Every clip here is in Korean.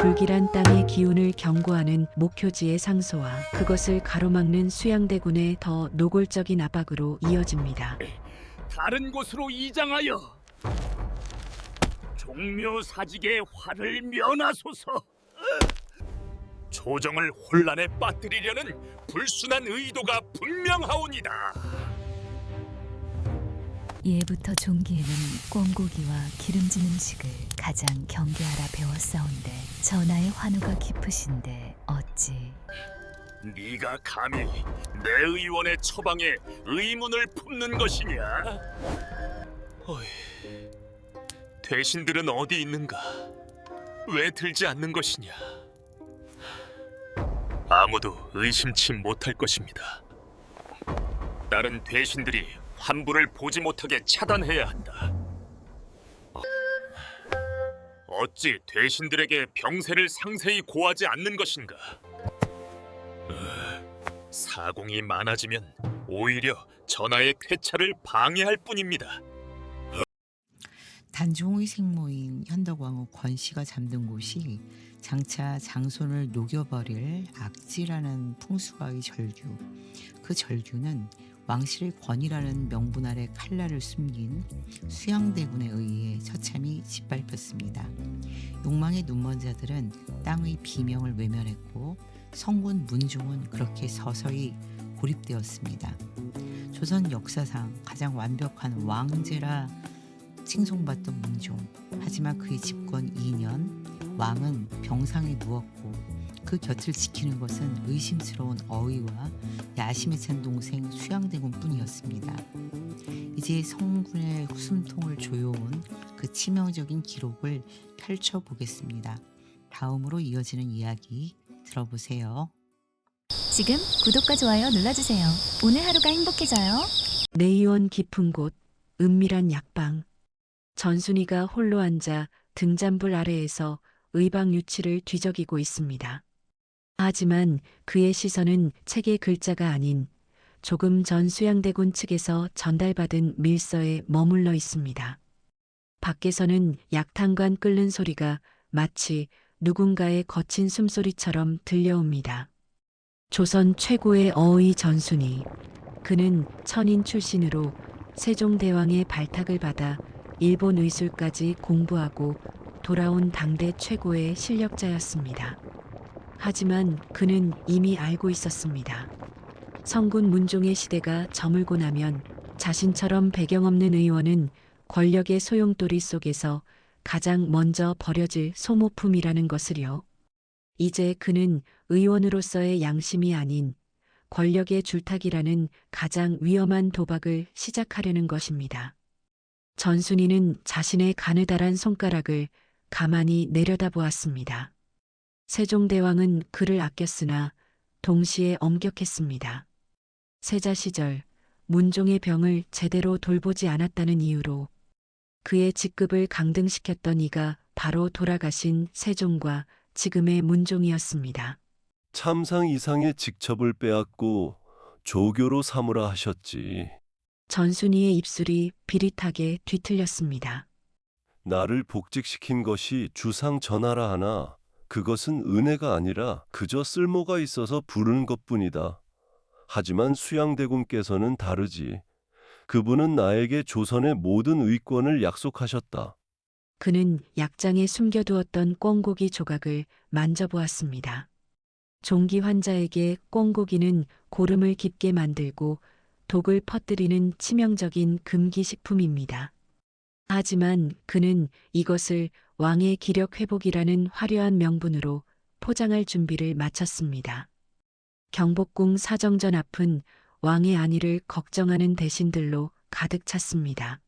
불길한 땅의 기운을 경고하는 목표지의 상소와 그것을 가로막는 수양대군의 더 노골적인 압박으로 이어집니다. 다른 곳으로 이장하여 종묘사직의 화를 면하소서. 조정을 혼란에 빠뜨리려는 불순한 의도가 분명하오니다. 예부터 종기에는 꿩고기와 기름진 음식을 가장 경계하라 배웠사온데 전하의 환우가 깊으신데 어찌 네가 감히 내 의원의 처방에 의문을 품는 것이냐? 어이, 대신들은 어디 있는가? 왜 들지 않는 것이냐? 아무도 의심치 못할 것입니다. 다른 대신들이 환부를 보지 못하게 차단해야 한다. 어찌 대신들에게 병세를 상세히 고하지 않는 것인가? 사공이 많아지면 오히려 전하의 쾌차를 방해할 뿐입니다. 단종의 생모인 현덕왕후 권씨가 잠든 곳이 장차 장손을 녹여버릴 악지라는 풍수가의 절규. 그 절규는 왕실의 권이라는 명분 아래 칼날을 숨긴 수양대군에 의해 처참히 짓밟혔습니다. 욕망의 눈먼 자들은 땅의 비명을 외면했고 성군 문종은 그렇게 서서히 고립되었습니다. 조선 역사상 가장 완벽한 왕제라 칭송받던 문종. 하지만 그의 집권 2년 왕은 병상에 누웠고 그 곁을 지키는 것은 의심스러운 어의와 야심에 찬 동생 수양대군 뿐이었습니다. 이제 성군의 숨통을 조여온 그 치명적인 기록을 펼쳐보겠습니다. 다음으로 이어지는 이야기 들어보세요. 지금 구독과 좋아요 눌러주세요. 오늘 하루가 행복해져요. 내의원 깊은 곳, 은밀한 약방. 전순이가 홀로 앉아 등잔불 아래에서 의방유치를 뒤적이고 있습니다. 하지만 그의 시선은 책의 글자가 아닌 조금 전 수양대군 측에서 전달받은 밀서에 머물러 있습니다. 밖에서는 약탄관 끓는 소리가 마치 누군가의 거친 숨소리처럼 들려옵니다. 조선 최고의 어의 전순이. 그는 천인 출신으로 세종대왕의 발탁을 받아 일본 의술까지 공부하고 돌아온 당대 최고의 실력자였습니다. 하지만 그는 이미 알고 있었습니다. 성군 문종의 시대가 저물고 나면 자신처럼 배경 없는 의원은 권력의 소용돌이 속에서 가장 먼저 버려질 소모품이라는 것을요. 이제 그는 의원으로서의 양심이 아닌 권력의 줄타기라는 가장 위험한 도박을 시작하려는 것입니다. 전순이는 자신의 가느다란 손가락을 가만히 내려다보았습니다. 세종대왕은 그를 아꼈으나 동시에 엄격했습니다. 세자 시절 문종의 병을 제대로 돌보지 않았다는 이유로 그의 직급을 강등시켰던 이가 바로 돌아가신 세종과 지금의 문종이었습니다. 참상 이상의 직첩을 빼앗고 조교로 삼으라 하셨지. 전순이의 입술이 비릿하게 뒤틀렸습니다. 나를 복직시킨 것이 주상 전하라 하나 그것은 은혜가 아니라 그저 쓸모가 있어서 부른 것뿐이다. 하지만 수양대군께서는 다르지. 그분은 나에게 조선의 모든 의권을 약속하셨다. 그는 약장에 숨겨두었던 꿩고기 조각을 만져보았습니다. 종기 환자에게 꿩고기는 고름을 깊게 만들고 독을 퍼뜨리는 치명적인 금기식품입니다. 하지만 그는 이것을 왕의 기력 회복이라는 화려한 명분으로 포장할 준비를 마쳤습니다. 경복궁 사정전 앞은 왕의 안위를 걱정하는 대신들로 가득 찼습니다.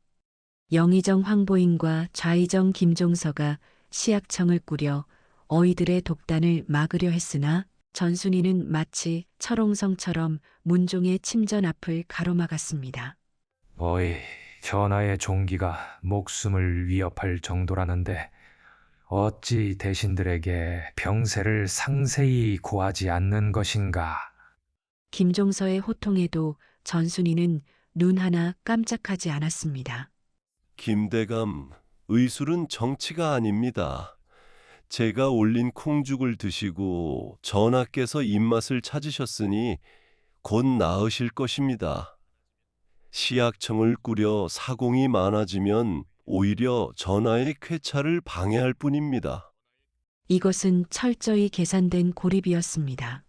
영의정 황보인과 좌의정 김종서가 시약청을 꾸려 어이들의 독단을 막으려 했으나 전순이는 마치 철옹성처럼 문종의 침전 앞을 가로막았습니다. 어이, 전하의 종기가 목숨을 위협할 정도라는데 어찌 대신들에게 병세를 상세히 고하지 않는 것인가? 김종서의 호통에도 전순이는 눈 하나 깜짝하지 않았습니다. 김대감, 의술은 정치가 아닙니다. 제가 올린 콩죽을 드시고 전하께서 입맛을 찾으셨으니 곧 나으실 것입니다. 시약청을 꾸려 사공이 많아지면 오히려 전하의 쾌차를 방해할 뿐입니다. 이것은 철저히 계산된 고립이었습니다.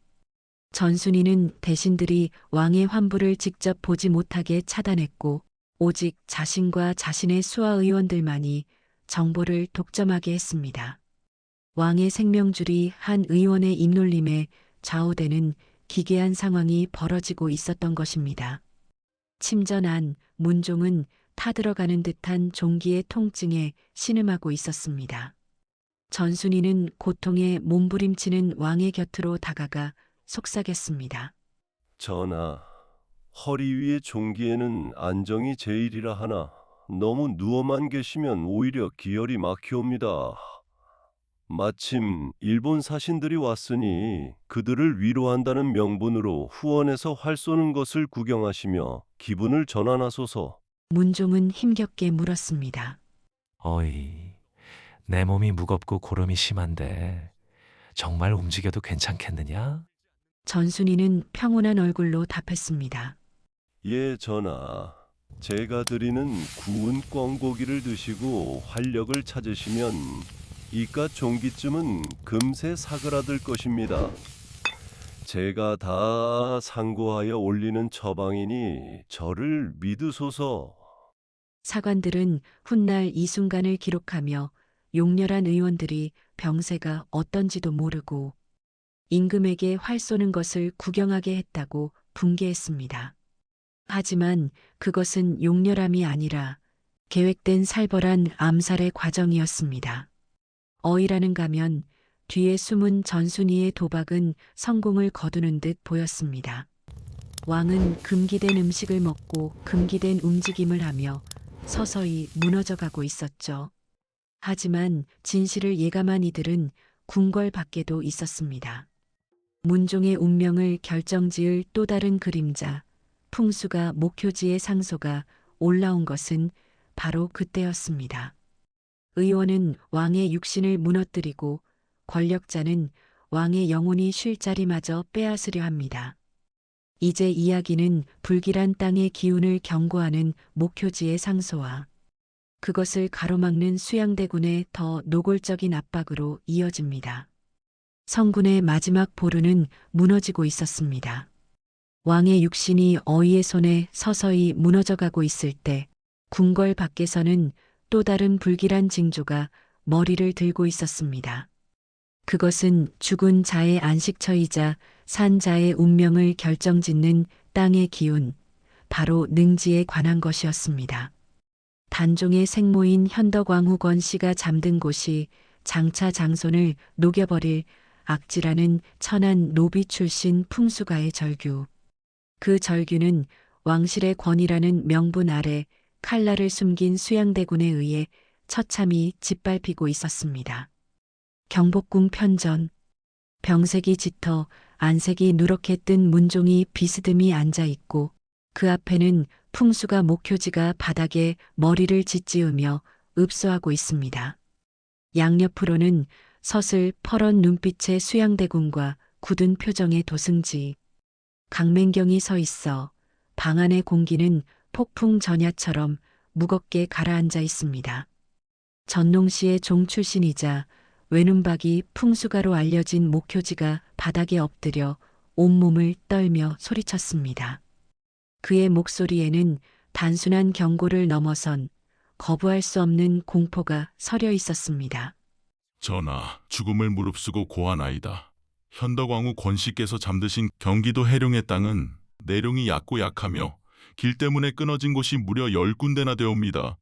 전순이는 대신들이 왕의 환부를 직접 보지 못하게 차단했고 오직 자신과 자신의 수하 의원들만이 정보를 독점하게 했습니다. 왕의 생명줄이 한 의원의 입놀림에 좌우되는 기괴한 상황이 벌어지고 있었던 것입니다. 침전 안 문종은 타들어가는 듯한 종기의 통증에 신음하고 있었습니다. 전순이는 고통에 몸부림치는 왕의 곁으로 다가가 속삭였습니다. 전하, 허리 위의 종기에는 안정이 제일이라 하나 너무 누워만 계시면 오히려 기혈이 막히옵니다. 마침 일본 사신들이 왔으니 그들을 위로한다는 명분으로 후원해서 활 쏘는 것을 구경하시며 기분을 전환하소서. 문종은 힘겹게 물었습니다. 어이, 내 몸이 무겁고 고름이 심한데 정말 움직여도 괜찮겠느냐? 전순이는 평온한 얼굴로 답했습니다. 예, 전하. 제가 드리는 구운 꿩고기를 드시고 활력을 찾으시면 이깟 종기쯤은 금세 사그라들 것입니다. 제가 다 상고하여 올리는 처방이니 저를 믿으소서. 사관들은 훗날 이 순간을 기록하며 용렬한 의원들이 병세가 어떤지도 모르고 임금에게 활 쏘는 것을 구경하게 했다고 분개했습니다. 하지만 그것은 용렬함이 아니라 계획된 살벌한 암살의 과정이었습니다. 어이라는 가면 뒤에 숨은 전순이의 도박은 성공을 거두는 듯 보였습니다. 왕은 금기된 음식을 먹고 금기된 움직임을 하며 서서히 무너져가고 있었죠. 하지만 진실을 예감한 이들은 궁궐 밖에도 있었습니다. 문종의 운명을 결정지을 또 다른 그림자, 풍수가 목효지의 상소가 올라온 것은 바로 그때였습니다. 의원은 왕의 육신을 무너뜨리고 권력자는 왕의 영혼이 쉴 자리마저 빼앗으려 합니다. 이제 이야기는 불길한 땅의 기운을 경고하는 목효지의 상소와 그것을 가로막는 수양대군의 더 노골적인 압박으로 이어집니다. 성군의 마지막 보루는 무너지고 있었습니다. 왕의 육신이 어이의 손에 서서히 무너져가고 있을 때 궁궐 밖에서는 또 다른 불길한 징조가 머리를 들고 있었습니다. 그것은 죽은 자의 안식처이자 산 자의 운명을 결정짓는 땅의 기운, 바로 능지에 관한 것이었습니다. 단종의 생모인 현덕왕후 권씨가 잠든 곳이 장차 장손을 녹여버릴 악지라는 천한 노비 출신 풍수가의 절규. 그 절규는 왕실의 권위라는 명분 아래 칼날을 숨긴 수양대군에 의해 처참히 짓밟히고 있었습니다. 경복궁 편전. 병색이 짙어 안색이 누렇게 뜬 문종이 비스듬히 앉아 있고 그 앞에는 풍수가 목효지가 바닥에 머리를 짓지으며 읍소하고 있습니다. 양옆으로는 서슬 퍼런 눈빛의 수양대군과 굳은 표정의 도승지. 강맹경이 서 있어 방 안의 공기는 폭풍 전야처럼 무겁게 가라앉아 있습니다. 전농시의 종 출신이자 외눈박이 풍수가로 알려진 목효지가 바닥에 엎드려 온몸을 떨며 소리쳤습니다. 그의 목소리에는 단순한 경고를 넘어선 거부할 수 없는 공포가 서려 있었습니다. 전하, 죽음을 무릅쓰고 고하나이다. 현덕왕후 권씨께서 잠드신 경기도 해룡의 땅은 내룡이 얕고 약하며 길 때문에 끊어진 곳이 무려 10군데나 되옵니다.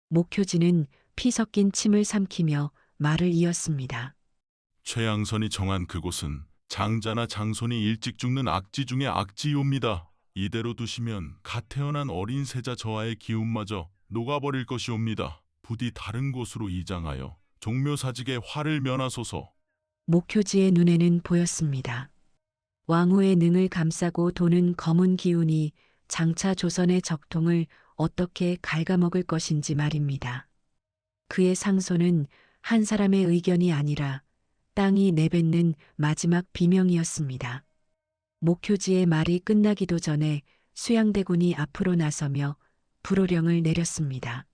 목효지는 피 섞인 침을 삼키며 말을 이었습니다. 최양선이 정한 그곳은 장자나 장손이 일찍 죽는 악지 중의 악지이옵니다. 이대로 두시면 갓 태어난 어린 세자 저하의 기운마저 녹아버릴 것이옵니다. 부디 다른 곳으로 이장하여 종묘사직에 화를 면하소서. 목효지의 눈에는 보였습니다. 왕후의 능을 감싸고 도는 검은 기운이 장차 조선의 적통을 어떻게 갉아먹을 것인지 말입니다. 그의 상소는 한 사람의 의견이 아니라 땅이 내뱉는 마지막 비명이었습니다. 목효지의 말이 끝나기도 전에 수양대군이 앞으로 나서며 불호령을 내렸습니다.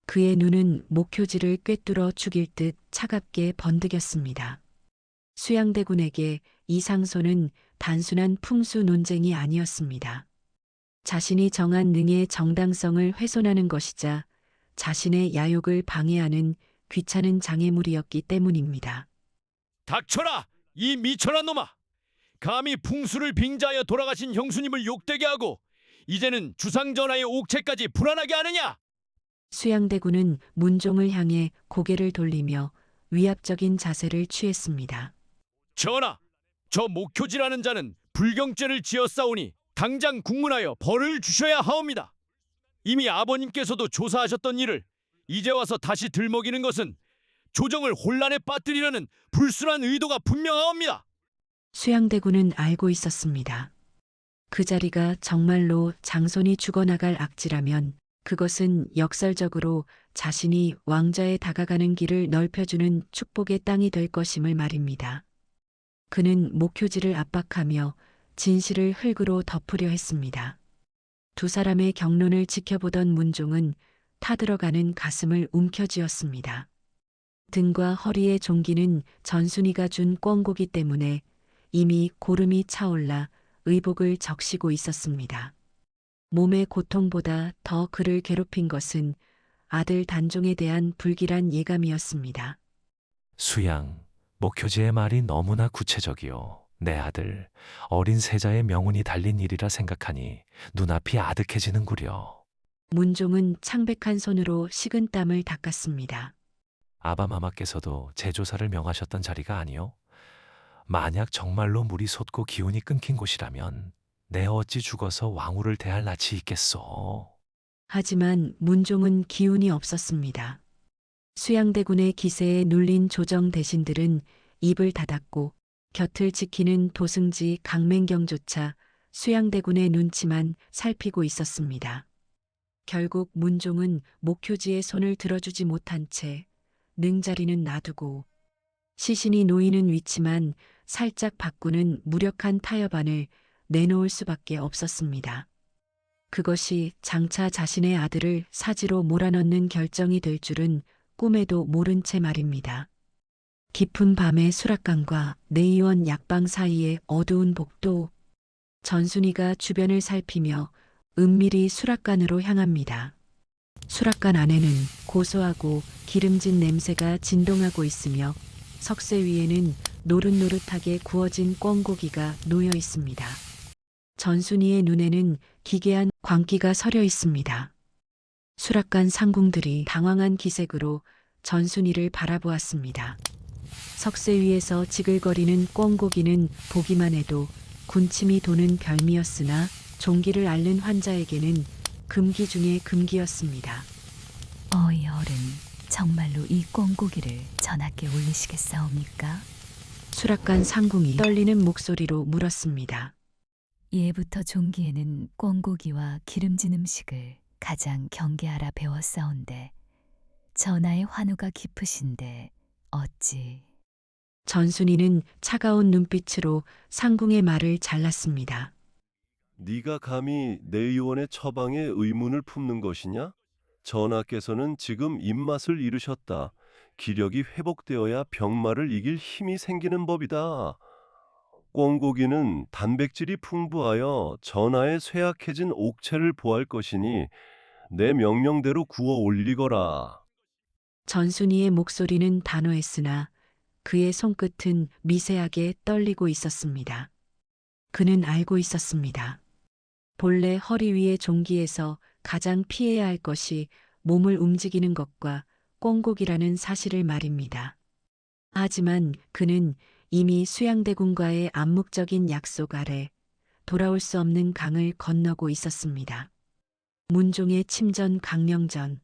그의 눈은 목효지를 꿰뚫어 죽일 듯 차갑게 번득였습니다. 수양대군에게 이 상소는 단순한 풍수 논쟁이 아니었습니다. 자신이 정한 능의 정당성을 훼손하는 것이자 자신의 야욕을 방해하는 귀찮은 장애물이었기 때문입니다. 닥쳐라! 이 미천한 놈아! 감히 풍수를 빙자하여 돌아가신 형수님을 욕되게 하고 이제는 주상전하의 옥체까지 불안하게 하느냐! 수양대군은 문종을 향해 고개를 돌리며 위압적인 자세를 취했습니다. 전하! 저 목효지라는 자는 불경죄를 지었사오니 당장 국문하여 벌을 주셔야 하옵니다. 이미 아버님께서도 조사하셨던 일을 이제 와서 다시 들먹이는 것은 조정을 혼란에 빠뜨리려는 불순한 의도가 분명하옵니다. 수양대군은 알고 있었습니다. 그 자리가 정말로 장손이 죽어나갈 악지라면 그것은 역설적으로 자신이 왕좌에 다가가는 길을 넓혀주는 축복의 땅이 될 것임을 말입니다. 그는 목효지를 압박하며 진실을 흙으로 덮으려 했습니다. 두 사람의 경론을 지켜보던 문종은 타들어가는 가슴을 움켜쥐었습니다. 등과 허리의 종기는 전순이가 준 꿩고기 때문에 이미 고름이 차올라 의복을 적시고 있었습니다. 몸의 고통보다 더 그를 괴롭힌 것은 아들 단종에 대한 불길한 예감이었습니다. 수양, 목효지의 말이 너무나 구체적이요. 내 아들, 어린 세자의 명운이 달린 일이라 생각하니 눈앞이 아득해지는구려. 문종은 창백한 손으로 식은 땀을 닦았습니다. 아바마마께서도 제조사를 명하셨던 자리가 아니요? 만약 정말로 물이 솟고 기운이 끊긴 곳이라면 내 어찌 죽어서 왕후를 대할 낯이 있겠소. 하지만 문종은 기운이 없었습니다. 수양대군의 기세에 눌린 조정 대신들은 입을 닫았고 곁을 지키는 도승지 강맹경조차 수양대군의 눈치만 살피고 있었습니다. 결국 문종은 목효지의 손을 들어주지 못한 채 능자리는 놔두고 시신이 놓이는 위치만 살짝 바꾸는 무력한 타협안을 내놓을 수밖에 없었습니다. 그것이 장차 자신의 아들을 사지로 몰아넣는 결정이 될 줄은 꿈에도 모른 채 말입니다. 깊은 밤의 수락관과 내의원 약방 사이의 어두운 복도, 전순이가 주변을 살피며 은밀히 수락관으로 향합니다. 수락관 안에는 고소하고 기름진 냄새가 진동하고 있으며 석쇠 위에는 노릇노릇하게 구워진 꿩고기가 놓여 있습니다. 전순이의 눈에는 기괴한 광기가 서려 있습니다. 수락관 상궁들이 당황한 기색으로 전순이를 바라보았습니다. 석쇠 위에서 지글거리는 꿩고기는 보기만 해도 군침이 도는 별미였으나 종기를 앓는 환자에게는 금기 중의 금기였습니다. 어이 어른, 정말로 이 꿩고기를 전하께 올리시겠사옵니까? 수락관 상궁이 떨리는 목소리로 물었습니다. 예부터 종기에는 꿩고기와 기름진 음식을 가장 경계하라 배웠사온데 전하의 환우가 깊으신데 어찌... 전순이는 차가운 눈빛으로 상궁의 말을 잘랐습니다. 네가 감히 내 의원의 처방에 의문을 품는 것이냐? 전하께서는 지금 입맛을 잃으셨다. 기력이 회복되어야 병마를 이길 힘이 생기는 법이다. 꿩고기는 단백질이 풍부하여 전하의 쇠약해진 옥체를 보할 것이니 내 명령대로 구워 올리거라. 전순이의 목소리는 단호했으나 그의 손끝은 미세하게 떨리고 있었습니다. 그는 알고 있었습니다. 본래 허리 위의 종기에서 가장 피해야 할 것이 몸을 움직이는 것과 꿩고기라는 사실을 말입니다. 하지만 그는 이미 수양대군과의 암묵적인 약속 아래 돌아올 수 없는 강을 건너고 있었습니다. 문종의 침전 강령전.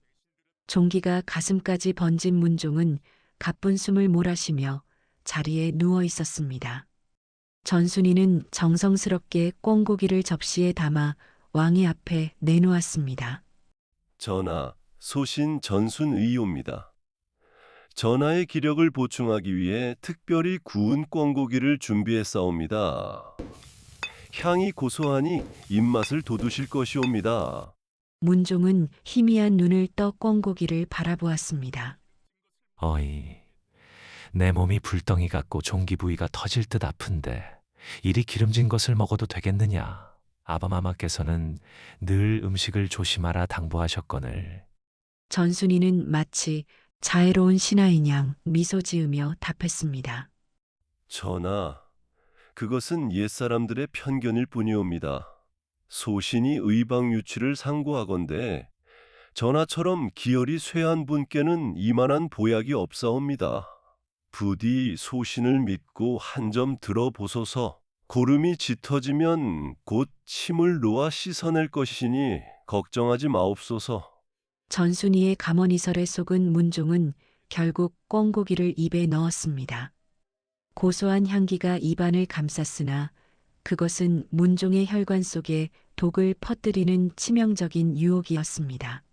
종기가 가슴까지 번진 문종은 가쁜 숨을 몰아쉬며 자리에 누워 있었습니다. 전순이는 정성스럽게 꿩고기를 접시에 담아 왕의 앞에 내놓았습니다. 전하, 소신 전순의옵니다. 전하의 기력을 보충하기 위해 특별히 구운 꿩고기를 준비했사옵니다. 향이 고소하니 입맛을 돋우실 것이옵니다. 문종은 희미한 눈을 떠 꿩고기를 바라보았습니다. 어이, 내 몸이 불덩이 같고 종기 부위가 터질 듯 아픈데 이리 기름진 것을 먹어도 되겠느냐? 아바마마께서는 늘 음식을 조심하라 당부하셨거늘. 전순이는 마치 자애로운 신하인 양 미소 지으며 답했습니다. 전하, 그것은 옛사람들의 편견일 뿐이옵니다. 소신이 의방유치를 상고하건대 전하처럼 기혈이 쇠한 분께는 이만한 보약이 없사옵니다. 부디 소신을 믿고 한 점 들어보소서. 고름이 짙어지면 곧 침을 놓아 씻어낼 것이니 걱정하지 마옵소서. 전순이의 감언이설에 속은 문종은 결국 꿩고기를 입에 넣었습니다. 고소한 향기가 입안을 감쌌으나 그것은 문종의 혈관 속에 독을 퍼뜨리는 치명적인 유혹이었습니다.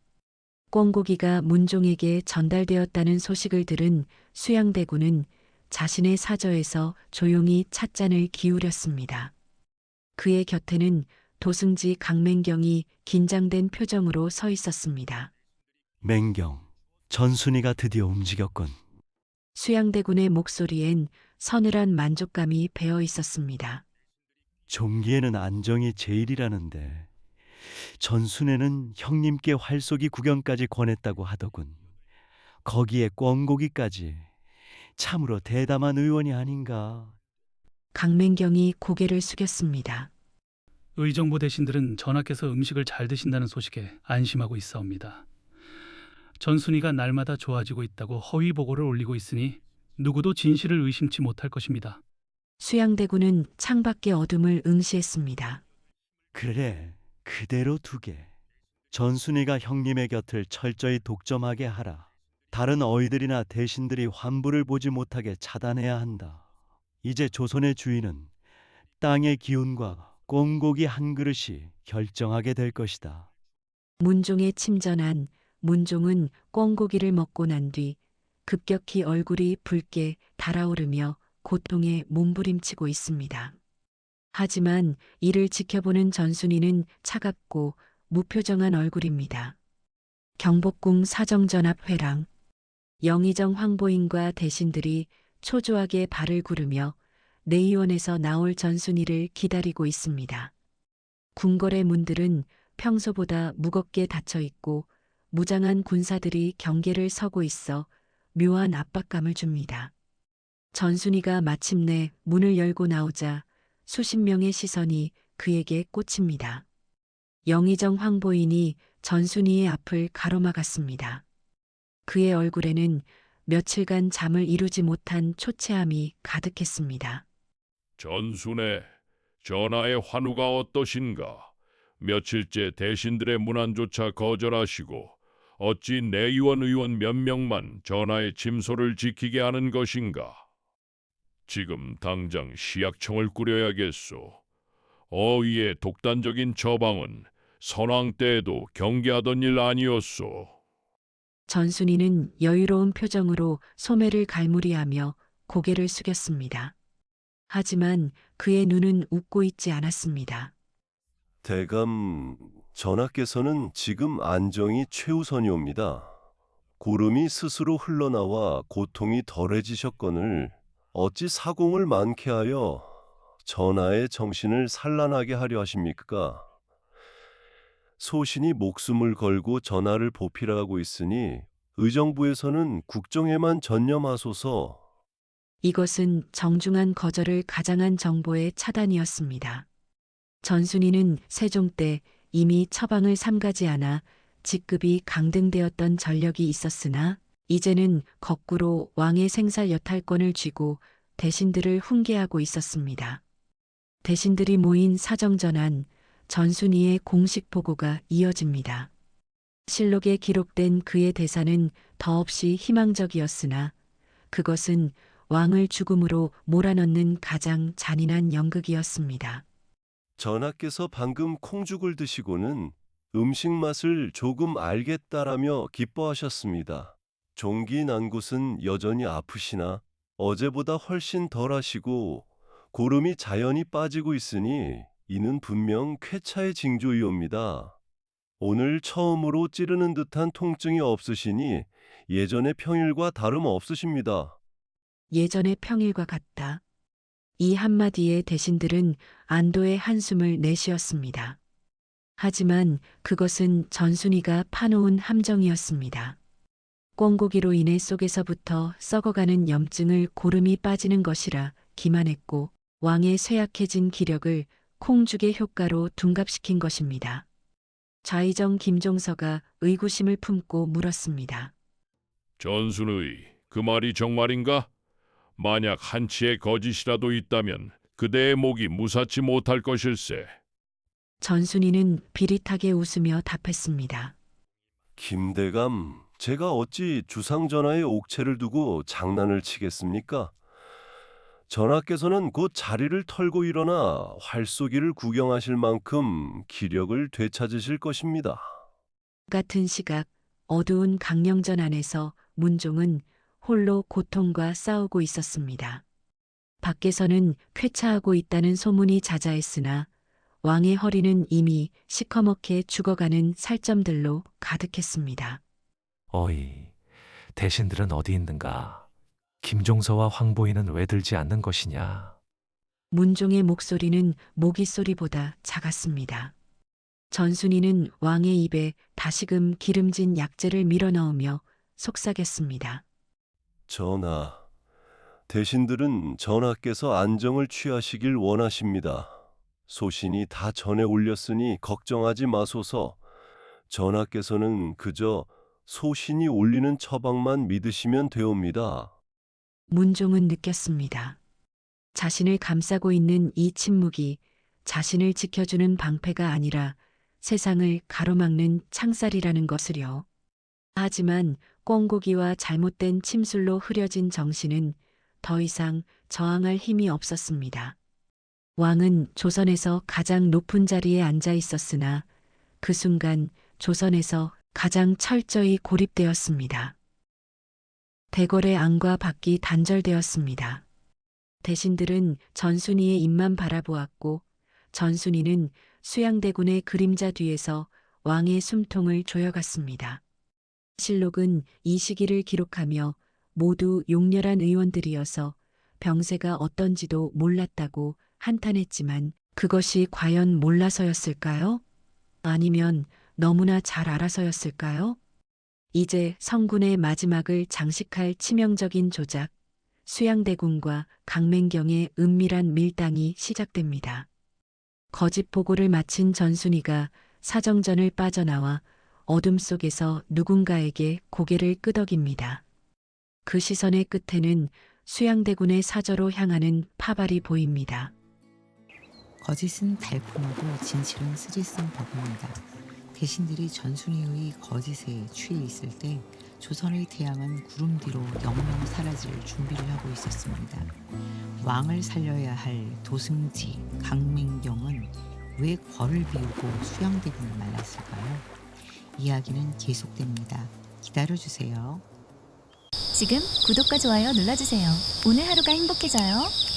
꿩고기가 문종에게 전달되었다는 소식을 들은 수양대군은 자신의 사저에서 조용히 찻잔을 기울였습니다. 그의 곁에는 도승지 강맹경이 긴장된 표정으로 서 있었습니다. 맹경, 전순이가 드디어 움직였군. 수양대군의 목소리엔 서늘한 만족감이 배어 있었습니다. 종기에는 안정이 제일이라는데 전순에는 형님께 활쏘기 구경까지 권했다고 하더군. 거기에 꿩고기까지. 참으로 대담한 의원이 아닌가. 강맹경이 고개를 숙였습니다. 의정부 대신들은 전하께서 음식을 잘 드신다는 소식에 안심하고 있사옵니다. 전순이가 날마다 좋아지고 있다고 허위 보고를 올리고 있으니 누구도 진실을 의심치 못할 것입니다. 수양대군은 창밖의 어둠을 응시했습니다. 그래, 그대로 두게. 전순이가 형님의 곁을 철저히 독점하게 하라. 다른 어이들이나 대신들이 환부를 보지 못하게 차단해야 한다. 이제 조선의 주인은 땅의 기운과 꿩고기 한 그릇이 결정하게 될 것이다. 문종의 침전한 문종은 꿩고기를 먹고 난 뒤 급격히 얼굴이 붉게 달아오르며 고통에 몸부림치고 있습니다. 하지만 이를 지켜보는 전순이는 차갑고 무표정한 얼굴입니다. 경복궁 사정전합 회랑 영의정 황보인과 대신들이 초조하게 발을 구르며 내의원에서 나올 전순이를 기다리고 있습니다. 궁궐의 문들은 평소보다 무겁게 닫혀 있고 무장한 군사들이 경계를 서고 있어 묘한 압박감을 줍니다. 전순이가 마침내 문을 열고 나오자 수십 명의 시선이 그에게 꽂힙니다. 영의정 황보인이 전순이의 앞을 가로막았습니다. 그의 얼굴에는 며칠간 잠을 이루지 못한 초췌함이 가득했습니다. 전순애, 전하의 환우가 어떠신가? 며칠째 대신들의 문안조차 거절하시고 어찌 내의원 의원 몇 명만 전하의 침소를 지키게 하는 것인가? 지금 당장 시약청을 꾸려야겠소. 어위의 독단적인 처방은 선왕 때에도 경계하던 일 아니었소. 전순이는 여유로운 표정으로 소매를 갈무리하며 고개를 숙였습니다. 하지만 그의 눈은 웃고 있지 않았습니다. 대감, 전하께서는 지금 안정이 최우선이옵니다. 고름이 스스로 흘러나와 고통이 덜해지셨거늘 어찌 사공을 많게 하여 전하의 정신을 산란하게 하려 하십니까? 소신이 목숨을 걸고 전하를 보필하고 있으니 의정부에서는 국정에만 전념하소서. 이것은 정중한 거절을 가장한 정보의 차단이었습니다. 전순이는 세종 때 이미 처방을 삼가지 않아 직급이 강등되었던 전력이 있었으나 이제는 거꾸로 왕의 생사 여탈권을 쥐고 대신들을 훈계하고 있었습니다. 대신들이 모인 사정전환, 전순이의 공식 보고가 이어집니다. 실록에 기록된 그의 대사는 더없이 희망적이었으나 그것은 왕을 죽음으로 몰아넣는 가장 잔인한 연극이었습니다. 전하께서 방금 콩죽을 드시고는 음식 맛을 조금 알겠다라며 기뻐하셨습니다. 종기 난 곳은 여전히 아프시나 어제보다 훨씬 덜하시고 고름이 자연히 빠지고 있으니 이는 분명 쾌차의 징조이옵니다. 오늘 처음으로 찌르는 듯한 통증이 없으시니 예전의 평일과 다름 없으십니다. 예전의 평일과 같다. 이 한마디에 대신들은 안도의 한숨을 내쉬었습니다. 하지만 그것은 전순이가 파놓은 함정이었습니다. 꿩고기로 인해 속에서부터 썩어가는 염증을 고름이 빠지는 것이라 기만했고 왕의 쇠약해진 기력을 콩죽의 효과로 둔갑시킨 것입니다. 좌의정 김종서가 의구심을 품고 물었습니다. 전순의 그 말이 정말인가? 만약 한치의 거짓이라도 있다면 그대의 목이 무사치 못할 것일세. 전순이는 비릿하게 웃으며 답했습니다. 김대감, 제가 어찌 주상전하의 옥체를 두고 장난을 치겠습니까? 전하께서는 곧 자리를 털고 일어나 활쏘기를 구경하실 만큼 기력을 되찾으실 것입니다. 같은 시각 어두운 강령전 안에서 문종은 홀로 고통과 싸우고 있었습니다. 밖에서는 쾌차하고 있다는 소문이 자자했으나 왕의 허리는 이미 시커멓게 죽어가는 살점들로 가득했습니다. 어이, 대신들은 어디 있는가? 김종서와 황보이는 왜 들지 않는 것이냐? 문종의 목소리는 모기 소리보다 작았습니다. 전순이는 왕의 입에 다시금 기름진 약재를 밀어넣으며 속삭였습니다. 전하, 대신들은 전하께서 안정을 취하시길 원하십니다. 소신이 다 전에 올렸으니 걱정하지 마소서. 전하께서는 그저 소신이 올리는 처방만 믿으시면 되옵니다. 문종은 느꼈습니다. 자신을 감싸고 있는 이 침묵이 자신을 지켜주는 방패가 아니라 세상을 가로막는 창살이라는 것을요. 하지만 꿩고기와 잘못된 침술로 흐려진 정신은 더 이상 저항할 힘이 없었습니다. 왕은 조선에서 가장 높은 자리에 앉아 있었으나 그 순간 조선에서 가장 철저히 고립되었습니다. 대궐의 안과 밖이 단절되었습니다. 대신들은 전순이의 입만 바라보았고 전순이는 수양대군의 그림자 뒤에서 왕의 숨통을 조여갔습니다. 실록은 이 시기를 기록하며 모두 용렬한 의원들이어서 병세가 어떤지도 몰랐다고 한탄했지만 그것이 과연 몰라서였을까요? 아니면 너무나 잘 알아서였을까요? 이제 성군의 마지막을 장식할 치명적인 조작, 수양대군과 강맹경의 은밀한 밀당이 시작됩니다. 거짓 보고를 마친 전순이가 사정전을 빠져나와 어둠 속에서 누군가에게 고개를 끄덕입니다. 그 시선의 끝에는 수양대군의 사저로 향하는 파발이 보입니다. 거짓은 달콤하고 진실은 쓰리쓴 법입니다. 대신들이 전순이의 거짓에 취해 있을 때 조선의 태양은 구름 뒤로 영영 사라질 준비를 하고 있었습니다. 왕을 살려야 할 도승지, 강맹경은 왜 궐을 비우고 수양대군을 말랐을까요? 이야기는 계속됩니다. 기다려주세요. 지금 구독과 좋아요 눌러주세요. 오늘 하루가 행복해져요.